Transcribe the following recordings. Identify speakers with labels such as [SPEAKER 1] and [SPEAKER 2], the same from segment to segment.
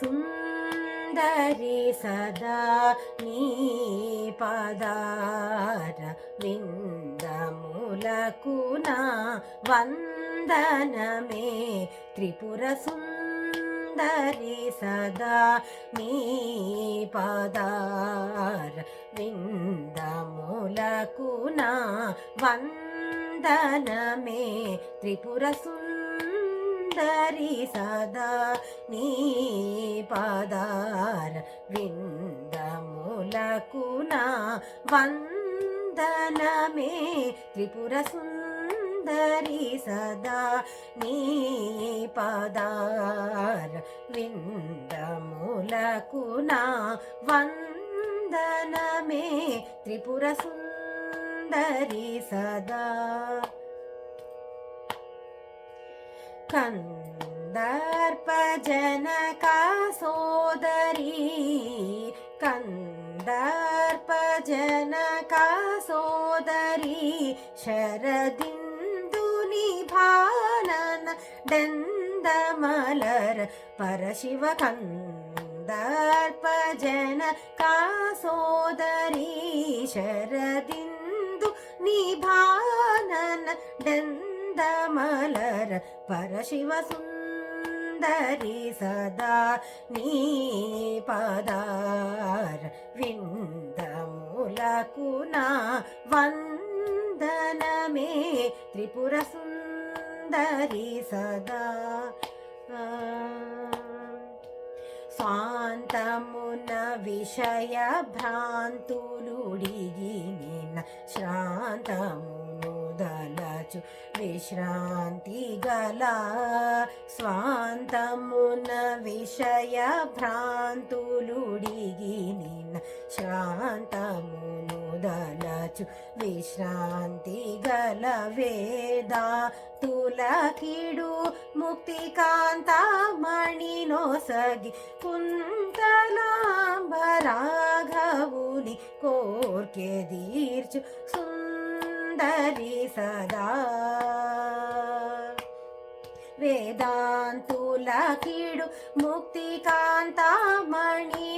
[SPEAKER 1] సుందరి సదా నీ పదార విందములకు నా వందనమే త్రిపుర సుందరి సదా నీ పదార విందములకు నా వందనమే త్రిపుర సుందరి సదా నీ పదార విందములకు నా వందనమే త్రిపుర సుందరి సదా నీ పదార విందములకు నా వందనమే త్రిపుర సుందరి సదా. కందర్ప జనకా సోదరి కందర్ప జనకా సోదరి శరదిందుని భానన డందమలర పరశివ కందర్ప జనకా సోదరి శరదిందు నిభానన డందమలర పరశివ సుందరి సదా నీ పదార విందములకు నా వందనమే త్రిపుర సుందరి సదా. స్వాంతమున విషయ భ్రాంతులుడిగి నిన్న శ్రాంతమును దలచు విశ్రాంతి గల స్వాంతమున విషయ భ్రాంతులుడిగి నిన్న శ్రాంతమును దలచు విశ్రాంతి గల వేదా తులకిడు ముక్తికాంతమణి నొసగి కుంతలాంబరాఘవుని కోర్కె దీర్చు సుందరి సదా. వేదాంతులకిడు ముక్తికాంతమణి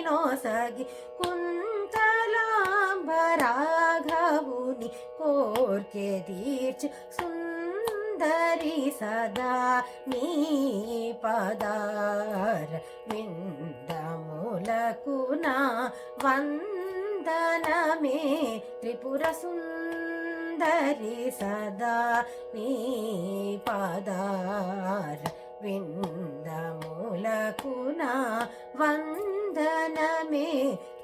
[SPEAKER 1] నొసగి కుంతలాంబరాఘవుని కోర్కె తీర్చు సుందరి సదా నీ పదార విందములకు నా వందనమే త్రిపుర సుందరి సదా నీ పదార విందములకు నా వందనమే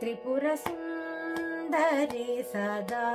[SPEAKER 1] త్రిపుర సుందరి సదా.